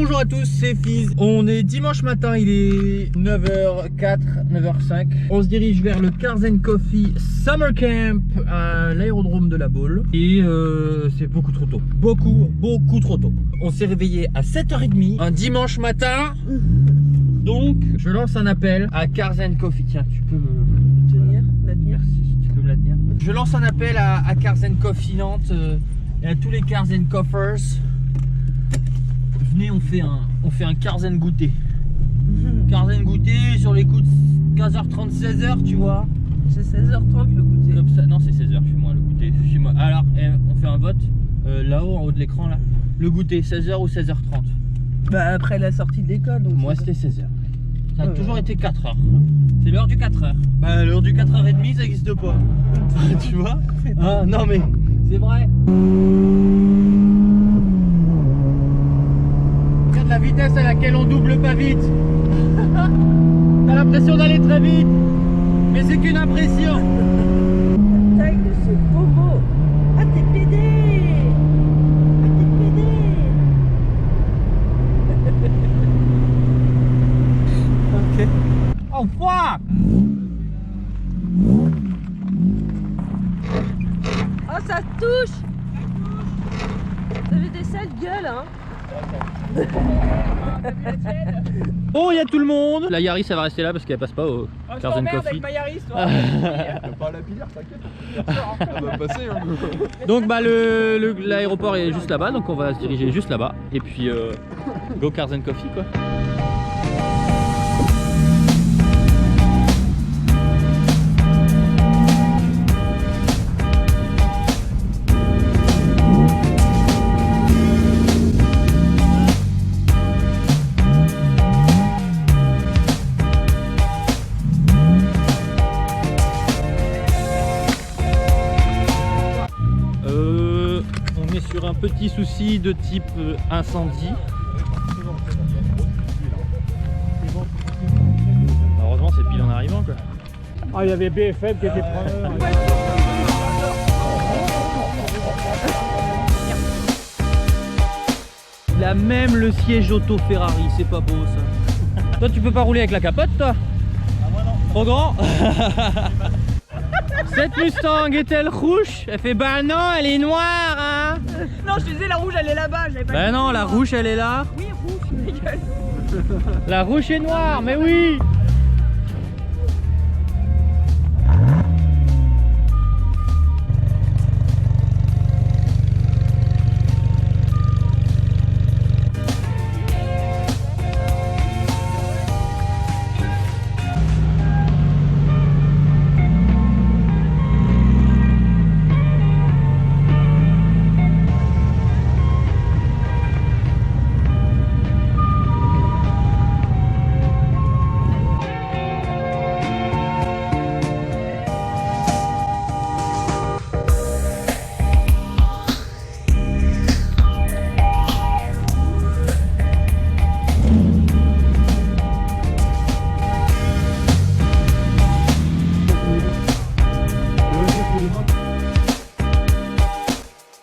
Bonjour à tous, c'est Fizz. On est dimanche matin, il est 9h04, 9h05. On se dirige vers le Cars & Coffee Summer Camp à l'aérodrome de La Baule. Et c'est beaucoup trop tôt. Beaucoup trop tôt. On s'est réveillé à 7h30 un dimanche matin. Donc je lance un appel à Cars & Coffee. Tiens, tu peux me tenir, la tenir. Merci, tu peux me la tenir. Je lance un appel à Cars & Coffee Nantes et à tous les Cars & Coffers. Venez, on fait un Cars & goûter. Cars & goûter sur les coups de 15h30, 16h, tu vois. C'est 16h30 le goûter. Comme ça, non, c'est 16h chez moi le goûter. Chez moi. Alors, on fait un vote là-haut en haut de l'écran là. Le goûter, 16h ou 16h30? Bah après la sortie de l'école. Moi c'était 16h. Ça a toujours été 4h. C'est l'heure du 4h. Bah l'heure du 4h30 ça n'existe pas. Tu vois? Ah non mais c'est vrai. Regarde la vitesse à laquelle on double pas vite. T'as l'impression d'aller très vite. Mais c'est qu'une impression. La taille de ce bobo. Ah t'es pédé. Ok. Oh fuck! Oh ça touche. T'as vu des sales gueules hein. Oh, il y a tout le monde. La Yaris, ça va rester là parce qu'elle passe pas au Cars & Coffee. Avec ma Yaris, toi. Pas la pilière, t'inquiète. Ça va passer. Hein. Donc bah l'aéroport est juste là-bas, donc on va se diriger juste là-bas. Et puis go Cars & Coffee quoi. Sur un petit souci de type incendie. Heureusement c'est pile en arrivant quoi. Ah il y avait BFM qui était preneur. Il a même le siège auto Ferrari, c'est pas beau ça. Toi tu peux pas rouler avec la capote toi? Ah moi non. Trop grand. Cette Mustang est-elle rouge? Elle fait bah non, elle est noire hein. Non je te disais la rouge elle est là-bas. Bah non, la rouge elle est là. Oui rouge, ma gueule. La rouge est noire, mais oui.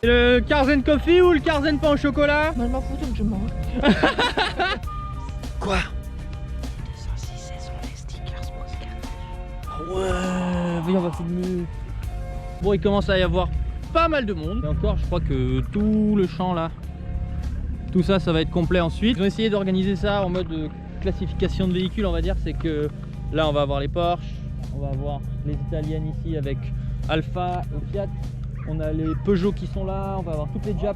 Le Cars & Coffee ou le Cars & pain au chocolat? Moi je m'en fous donc je mange. Quoi? 106 saison les stickers pour Ouais, viens on va filmer. Bon il commence à y avoir pas mal de monde. Et encore je crois que tout le champ là, tout ça ça va être complet ensuite. Ils ont essayé d'organiser ça en mode classification de véhicules on va dire. C'est que là on va avoir les Porsche, on va avoir les italiennes ici avec Alfa et Fiat. On a les Peugeot qui sont là, on va avoir toutes les Jap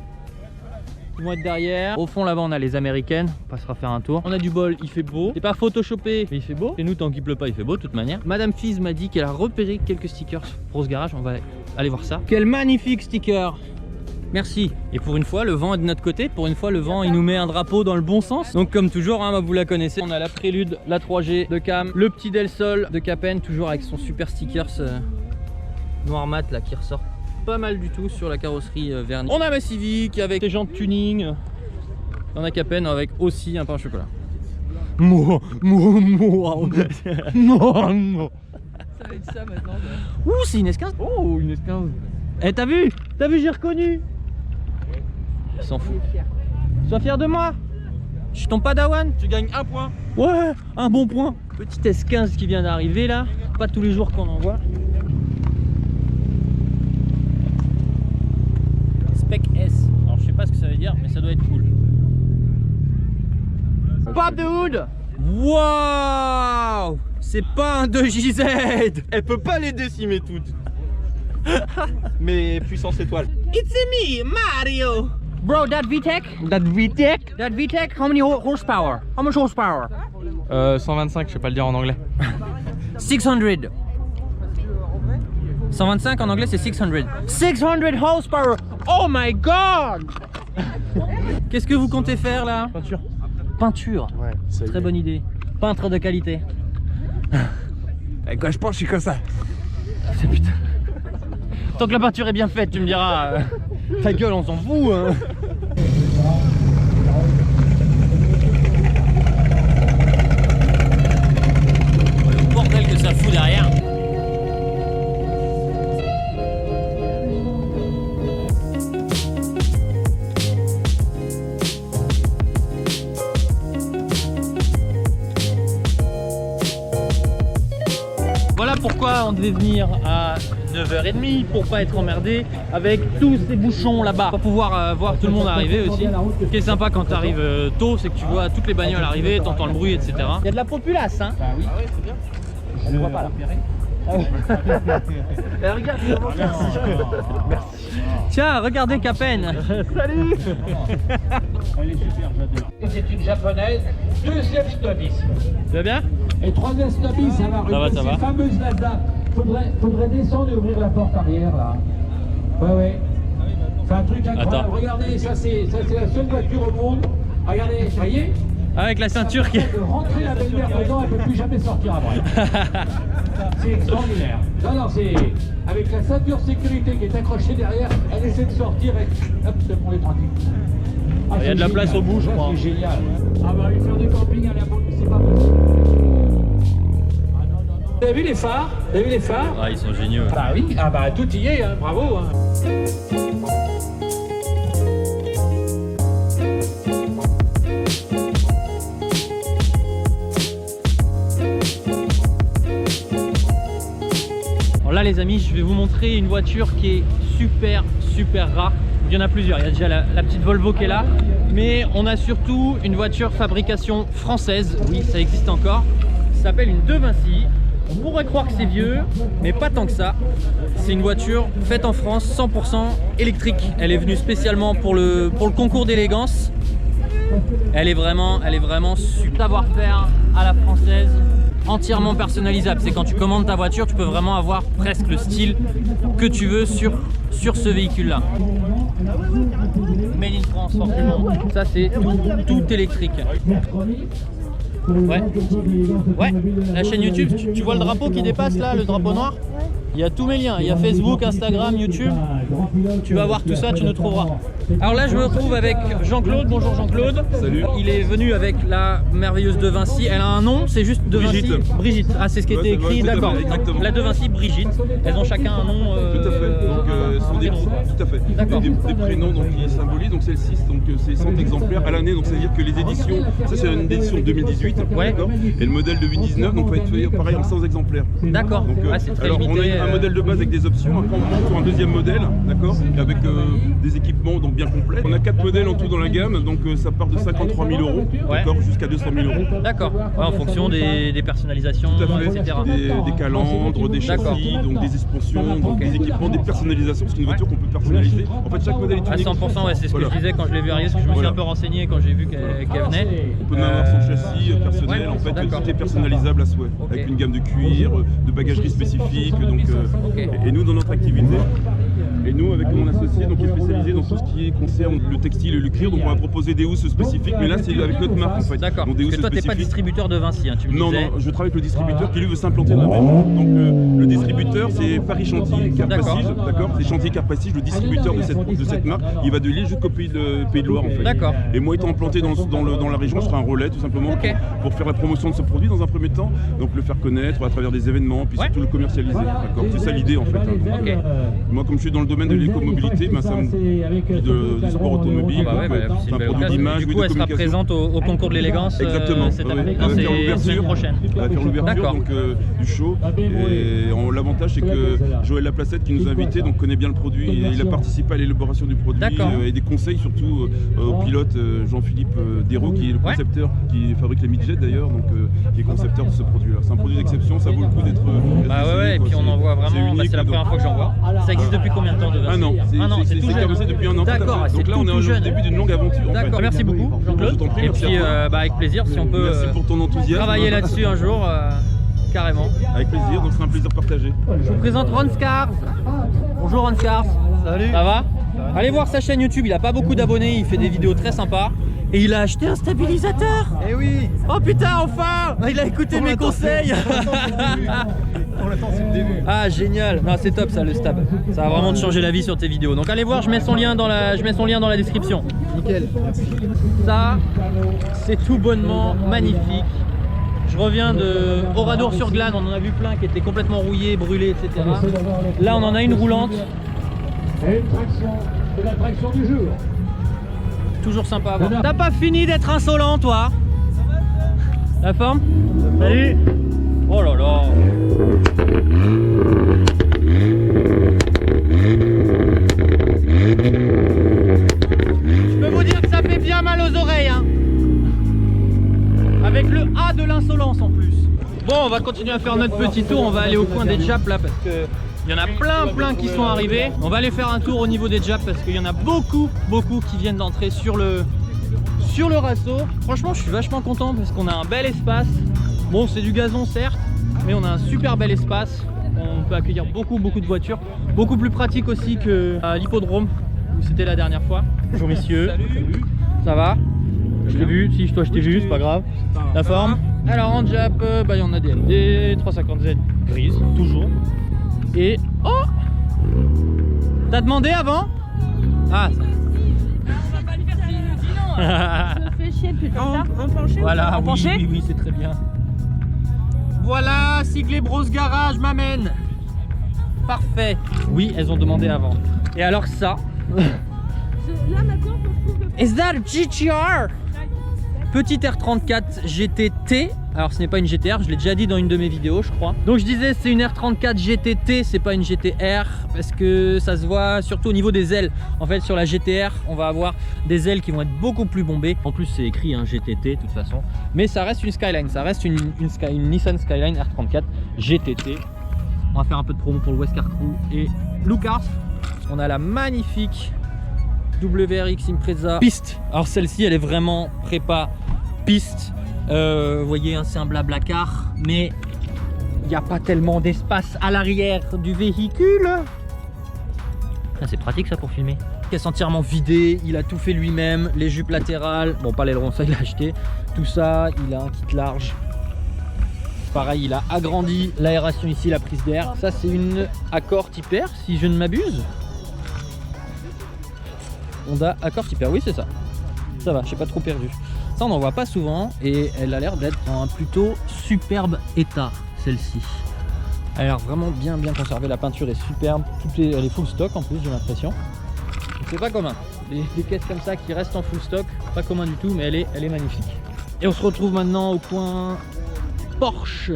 qui vont être derrière. Au fond là-bas on a les américaines, on passera faire un tour. On a du bol, il fait beau. C'est pas photoshopé, mais il fait beau. Et nous tant qu'il pleut pas, il fait beau de toute manière. Madame Fizz m'a dit qu'elle a repéré quelques stickers pour ce garage, on va aller voir ça. Quel magnifique sticker! Merci. Et pour une fois, le vent est de notre côté. Pour une fois, le vent, il nous met un drapeau dans le bon sens. Donc comme toujours, hein, vous la connaissez. On a la Prélude, la 3G de Cam, le petit Del Sol de Capen, toujours avec son super stickers noir mat là qui ressort pas mal du tout sur la carrosserie vernie. On a ma Civic avec des jantes tuning. On a Capen avec aussi un pain au chocolat. Moi. Ça va être ça maintenant. Ouh, c'est une S15. Oh, une S15. Eh, t'as vu, j'ai reconnu. Il s'en fout. Sois fier de moi. Je suis ton padawan. Tu gagnes 1 point. Ouais, un bon point. Petit S15 qui vient d'arriver là. Pas tous les jours qu'on en voit. Spec S. Alors je sais pas ce que ça veut dire, mais ça doit être cool. Pop the hood. Waouh. C'est pas un 2JZ. Elle peut pas les décimer toutes. Mais puissance étoile. It's me, Mario. Bro, that VTEC? That VTEC, how many horsepower? How much horsepower? 125, je sais pas le dire en anglais. 600. 125 en anglais c'est 600. 600 horsepower. Oh my god. Qu'est-ce que vous comptez faire là? Peinture. Peinture. Ouais, ça y est. Très bonne idée. Peintre de qualité. Et quand je pense, je suis comme ça. C'est putain. Tant que la peinture est bien faite, tu me diras. Ta gueule, on s'en fout. Hein. Le bordel que ça fout derrière. Voilà pourquoi on devait venir à 9h30 pour pas être emmerdé avec tous ces bouchons là-bas. Pour pouvoir voir tout le monde arriver aussi. Ce qui est sympa quand tu arrives tôt, c'est que tu vois toutes les bagnoles arriver, t'entends le bruit, etc. Il y a de la populace, hein. Bah oui. Ah ouais, c'est bien. On ne voit pas là. Regarde, merci. Tiens, regardez Capen. Salut. Elle est super, j'adore. C'est une japonaise, deuxième snobis. Tu vas bien? Et troisième snobis, alors Ça va, une ça de va. ces fameuses Lazda. Faudrait descendre et ouvrir la porte arrière là. Ouais. C'est un truc incroyable. Attends. Regardez, ça c'est la seule voiture au monde. Regardez, voyez. Avec la ceinture qui... De rentrer la belle-mère dedans, elle ne peut plus jamais sortir après. C'est extraordinaire. Non, c'est avec la ceinture sécurité qui est accrochée derrière, elle essaie de sortir et hop, c'est pour les tranquilles. Ah, Il y a de la place au bout, je crois. C'est génial. Ah bah, aller faire du camping à la boule, c'est pas possible. Ah non. Vous avez vu les phares? Vous avez vu les phares? Ah, ils sont géniaux. Bah oui, ah bah tout y est, hein, bravo. Hein. Alors là les amis, je vais vous montrer une voiture qui est super rare. Il y en a plusieurs, il y a déjà la petite Volvo qui est là. Mais on a surtout une voiture fabrication française. Oui, ça existe encore. Ça s'appelle une De Vinci. On pourrait croire que c'est vieux, mais pas tant que ça. C'est une voiture faite en France, 100% électrique. Elle est venue spécialement pour le concours d'élégance. Elle est vraiment super. Savoir-faire à la française, entièrement personnalisable. C'est quand tu commandes ta voiture, tu peux vraiment avoir presque le style que tu veux sur ce véhicule-là. Made in France, forcément. Ça, c'est tout électrique. Ouais. La chaîne YouTube, tu vois le drapeau qui dépasse là, le drapeau noir? Il y a tous mes liens, il y a Facebook, Instagram, YouTube. Tu vas voir tout ça, tu nous trouveras. Alors là, je me retrouve avec Jean-Claude. Bonjour Jean-Claude. Salut. Il est venu avec la merveilleuse De Vinci. Elle a un nom, c'est juste De Vinci. Brigitte. Ah, c'est ce qui était écrit, tout à fait, d'accord. exactement. La De Vinci, Brigitte. Elles ont chacun un nom. Tout à fait. Donc, sont des, prénom, quoi. tout à fait. D'accord. Des prénoms donc, qui symbolisent. Donc, c'est le 6, donc c'est 100 exemplaires à l'année. Donc, c'est-à-dire que les éditions, ça c'est une édition 2018. Ouais. D'accord. Et le modèle de 2019, donc, va être fait pareil en 100 exemplaires. D'accord. Donc, Ah, c'est très alors, on limité. a un modèle de base avec des options. Après, on monte sur un deuxième modèle, d'accord, avec des équipements donc bien complets. On a 4 modèles en tout dans la gamme, donc ça part de 53 000 €, d'accord, jusqu'à 200 000 €. D'accord. Ouais, en fonction des personnalisations, Tout à fait. etc. Des calandres, des D'accord. châssis, donc des expansions, donc des équipements, des personnalisations. C'est une voiture qu'on peut personnaliser. En fait, chaque modèle est À unique. 100%, ouais, c'est ce que Voilà. je disais quand je l'ai vu arriver, parce que je me suis Voilà. un peu renseigné quand j'ai vu qu'elle venait. On peut même avoir son châssis personnel, Ouais, en fait, d'accord. tout est personnalisable à souhait, Ok. avec une gamme de cuir, de bagagerie spécifique. Donc, Ok. et nous, dans notre activité, et nous, avec mon associé, donc, qui est spécialisé dans tout ce qui concerne le textile et le cuir, donc on va proposer des housses spécifiques, mais là, c'est avec notre marque, en fait. D'accord. Donc, des Parce que housses toi, t'es pas spécifiques. distributeur de Vinci, hein, tu me Non, disais. non, je travaille avec le distributeur qui lui veut s'implanter dans la région. Donc le distributeur c'est Paris Chantier Car Prestige, d'accord. C'est Chantier Car Prestige, le distributeur de cette marque. Il va de Lille jusqu'au Pays de Loire en fait. D'accord. Et moi étant implanté dans la région, je serai un relais tout simplement Ok. pour faire la promotion de ce produit dans un premier temps. Donc le faire connaître à travers des événements, puis Ouais. surtout le commercialiser. D'accord. C'est ça l'idée en fait. Hein. Ok. Moi comme je suis dans le domaine de l'écomobilité, curiosité, ben, ça du sport automobile. Ah bah ouais, bah, c'est un produit d'image. Du coup, elle sera présente au concours de l'élégance cette année. Non, c'est la semaine prochaine. On va faire l'ouverture du show. Et l'avantage, c'est que Joël Laplacette, qui nous a invités, donc connaît bien le produit. Il a participé à l'élaboration du produit et des conseils surtout au pilote Jean-Philippe Dérault, qui est le concepteur, qui fabrique les midjets d'ailleurs, donc qui est concepteur de ce produit-là. C'est un produit d'exception, ça vaut le coup d'être. Bah ouais, et puis on en voit vraiment. C'est la première fois que j'en vois. Ça existe depuis combien de temps de Un an. C'est tout jeune. Depuis un an. D'accord. Donc là, on est au début d'une longue aventure. D'accord. Merci beaucoup, Jean-Claude. Et puis, avec plaisir, si on peut pour ton enthousiasme. Travailler là-dessus un jour. Carrément. Avec plaisir, donc c'est un plaisir partagé. Je vous présente Ron Scars. Bonjour Ron Scars. Salut. Ça va? Allez voir sa chaîne YouTube, il a pas beaucoup d'abonnés, il fait des vidéos très sympas. Et il a acheté un stabilisateur. Eh oui. Oh putain, enfin! Il a écouté mes conseils. Pour l'instant, c'est le début. Ah génial. Non, c'est top ça, le stab. Ça va vraiment te changer la vie sur tes vidéos. Donc allez voir, je mets son lien dans la description. Nickel. Merci. Ça, c'est tout bonnement magnifique. Je reviens de Oradour-sur-Glane, on en a vu plein qui étaient complètement rouillés, brûlés, etc. Là, on en a une roulante. Et une traction, c'est la traction du jour. Toujours sympa à voir. T'as pas fini d'être insolent, toi? La forme? Salut. Oh là là. Je peux vous dire que ça fait bien mal aux oreilles, hein. Avec le A de l'insolence en plus. Bon, on va continuer à faire notre petit tour. On va aller au coin des Japs là parce que il y en a plein qui sont arrivés. On va aller faire un tour au niveau des Japs parce qu'il y en a beaucoup qui viennent d'entrer sur le Rasso. Franchement, je suis vachement content parce qu'on a un bel espace. Bon, c'est du gazon certes, mais on a un super bel espace. On peut accueillir beaucoup de voitures. Beaucoup plus pratique aussi que à l'hippodrome où c'était la dernière fois. Bonjour messieurs. Salut. Ça va? Je t'ai vu, si toi je t'ai vu, c'est pas grave. La forme. Alors en Jap, il y en a des LD, 350Z grises, toujours. Et oh, t'as demandé avant? Ah ça. On va pas lui faire ça, il nous dit non. Je me fais chier putain. En penché? Voilà, en penché? oui, c'est très bien. Voilà, Cyclé Bros Garage m'amène. Parfait. Oui, elles ont demandé avant. Et alors ça. Là maintenant, on trouve le. Is that a GTR? Petite R34 GTT. Alors ce n'est pas une GTR, je l'ai déjà dit dans une de mes vidéos je crois. Donc je disais c'est une R34 GTT, c'est pas une GTR parce que ça se voit surtout au niveau des ailes. En fait sur la GTR on va avoir des ailes qui vont être beaucoup plus bombées. En plus c'est écrit hein, GTT de toute façon. Mais ça reste une Skyline, ça reste une Nissan Skyline R34 GTT. On va faire un peu de promo pour le Westcar Crew et Lucas. On a la magnifique WRX Impreza piste. Alors celle-ci elle est vraiment prépa piste. Vous voyez hein, c'est un blablacar mais il n'y a pas tellement d'espace à l'arrière du véhicule. C'est pratique ça pour filmer. Caisse entièrement vidée, il a tout fait lui-même, les jupes latérales, bon pas l'aileron ça il a acheté, tout ça, il a un kit large. Pareil, il a agrandi l'aération ici, la prise d'air. Ça c'est une Accord Type R si je ne m'abuse. Honda Accord Type R, oui c'est ça. Ça va, je suis pas trop perdu. Ça on n'en voit pas souvent et elle a l'air d'être en un plutôt superbe état celle-ci. Elle a l'air vraiment bien conservée, la peinture est superbe, elle est full stock en plus j'ai l'impression. C'est pas commun, des caisses comme ça qui restent en full stock, pas commun du tout mais elle est magnifique. Et on se retrouve maintenant au coin Porsche.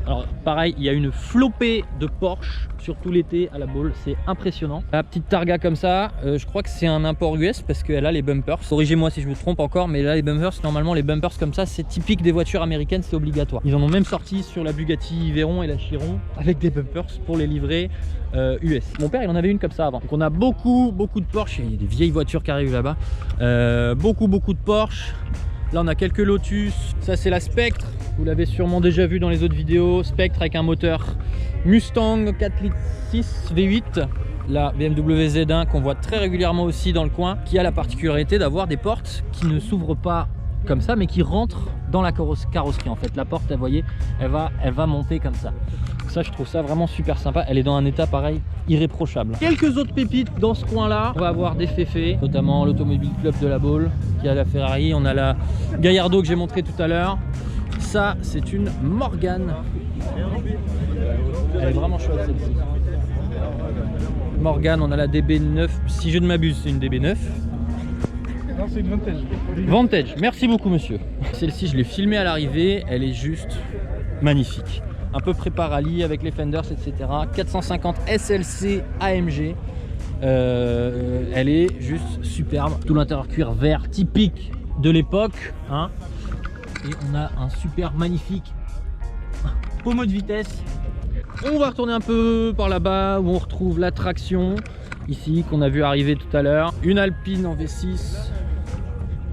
Alors pareil, il y a une flopée de Porsche, surtout l'été à la Baule, c'est impressionnant. La petite Targa comme ça, je crois que c'est un import US parce qu'elle a les bumpers. Corrigez-moi si je me trompe encore, mais là les bumpers, normalement les bumpers comme ça, c'est typique des voitures américaines, c'est obligatoire. Ils en ont même sorti sur la Bugatti Veyron et la Chiron avec des bumpers pour les livrets US. Mon père il en avait une comme ça avant. Donc on a beaucoup de Porsche, il y a des vieilles voitures qui arrivent là-bas. Beaucoup de Porsche. Là on a quelques Lotus, ça c'est la Spectre. Vous l'avez sûrement déjà vu dans les autres vidéos, Spectre avec un moteur Mustang 4 litres 6 V8. La BMW Z1 qu'on voit très régulièrement aussi dans le coin, qui a la particularité d'avoir des portes qui ne s'ouvrent pas comme ça, mais qui rentrent dans la carrosserie en fait. La porte, vous voyez, elle va monter comme ça. Ça, je trouve ça vraiment super sympa. Elle est dans un état pareil, irréprochable. Quelques autres pépites dans ce coin-là. On va avoir des féfés, notamment l'Automobile Club de la Baule, qui a la Ferrari. On a la Gallardo que j'ai montré tout à l'heure. Ça, c'est une Morgane. Elle est vraiment chouette celle-ci. Morgan, on a la DB9. Si je ne m'abuse, c'est une DB9. Non, c'est une Vantage. Vantage, merci beaucoup monsieur. Celle-ci, je l'ai filmée à l'arrivée, elle est juste magnifique. Un peu pré-parali avec les fenders, etc. 450 SLC AMG. Elle est juste superbe. Tout l'intérieur cuir vert typique de l'époque. Hein. Et on a un super magnifique pommeau de vitesse. On va retourner un peu par là-bas où on retrouve la traction. Ici, qu'on a vu arriver tout à l'heure. Une Alpine en V6.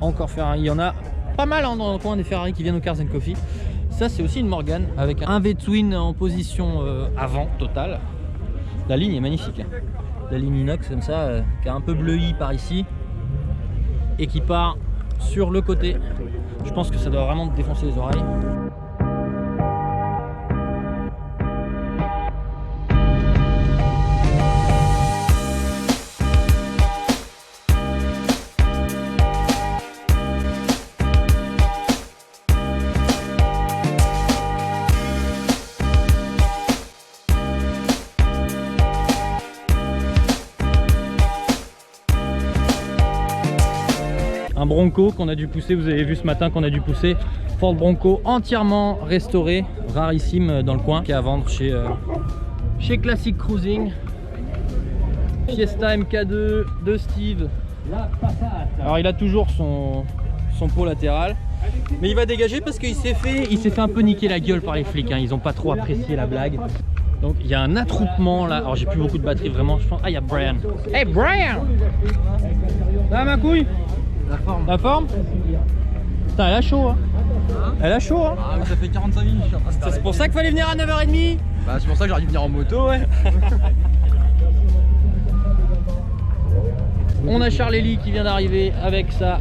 Encore Ferrari. Il y en a pas mal hein, dans le coin des Ferrari qui viennent au Cars & Coffee. Ça, c'est aussi une Morgan avec un V-twin en position avant totale. La ligne est magnifique. La ligne inox comme ça, qui est un peu bleui par ici. Et qui part sur le côté. Je pense que ça doit vraiment te défoncer les oreilles. Un Bronco qu'on a dû pousser, vous avez vu ce matin qu'on a dû pousser. Ford Bronco entièrement restauré, rarissime dans le coin, qui est à vendre chez Classic Cruising. Fiesta MK2 de Steve. Alors il a toujours son pot latéral, mais il va dégager parce qu'il s'est fait un peu niquer la gueule par les flics. Hein. Ils n'ont pas trop apprécié la blague. Donc il y a un attroupement là. Alors j'ai plus beaucoup de batterie vraiment. Je pense. Ah il y a Brian. Hey Brian. Là ma couille. La forme. Putain, elle a chaud, hein. Elle a chaud, hein. Ah, mais ça fait 45 minutes. C'est pour ça qu'il fallait venir à 9h30. Bah, c'est pour ça que j'aurais dû venir en moto, ouais. On a Charlélie qui vient d'arriver avec sa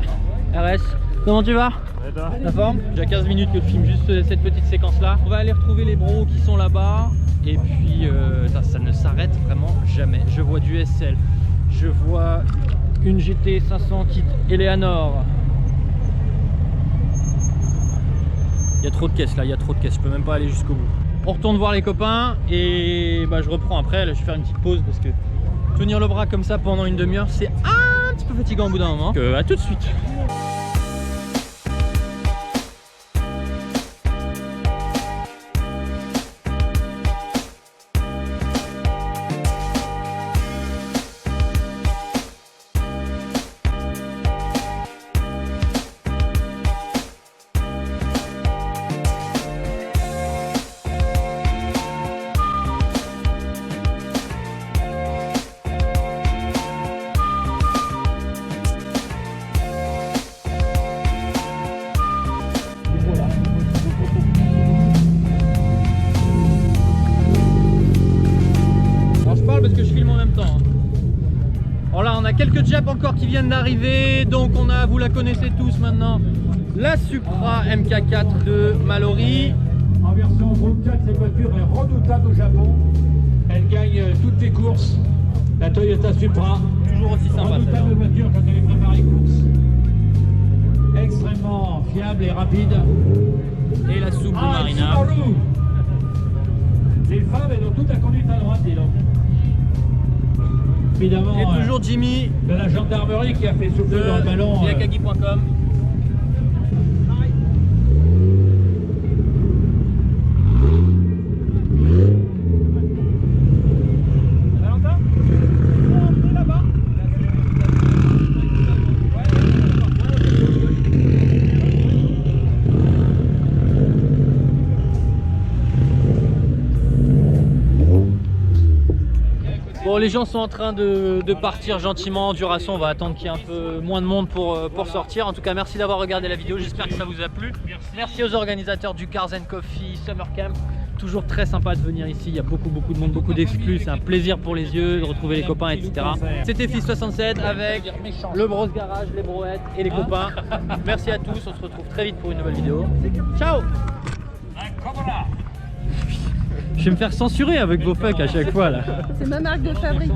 RS. Comment tu vas? La forme? J'ai 15 minutes que je filme juste cette petite séquence là. On va aller retrouver les bros qui sont là-bas. Et puis ça ne s'arrête vraiment jamais. Je vois du SL. Je vois une GT 500 kit Eleanor. Il y a trop de caisses là, il y a trop de caisses, je peux même pas aller jusqu'au bout. On retourne voir les copains et bah, je reprends après. Là, je vais faire une petite pause parce que tenir le bras comme ça pendant une demi-heure, c'est un petit peu fatigant au bout d'un moment. Donc, à tout de suite. Parce que je filme en même temps. Alors là on a quelques Japs encore qui viennent d'arriver. Donc on a, vous la connaissez tous maintenant, la Supra MK4 de Mallory. En version Groupe 4, cette voiture est redoutable au Japon. Elle gagne toutes les courses. La Toyota Supra. Toujours aussi sympa. Redoutable voiture quand elle est préparée course. Extrêmement fiable et rapide. Et la Subaru Marina. Subaru. Les femmes, elles ont toute la conduite à droite, dis donc. Évidemment, et toujours Jimmy de la gendarmerie qui a fait souffler dans le ballon. Yakagi.com. Valentin, on est là-bas. Bon, les gens sont en train de partir gentiment. Duration, on va attendre qu'il y ait un peu moins de monde pour sortir. En tout cas, merci d'avoir regardé la vidéo. J'espère que ça vous a plu. Merci aux organisateurs du Cars & Coffee Summer Camp. Toujours très sympa de venir ici. Il y a beaucoup de monde, beaucoup d'exclus. C'est un plaisir pour les yeux de retrouver les copains, etc. C'était Fils67 avec le Bros Garage, les broettes et les copains. Merci à tous. On se retrouve très vite pour une nouvelle vidéo. Ciao! Je vais me faire censurer avec vos fucks à chaque fois là. C'est ma marque de fabrique.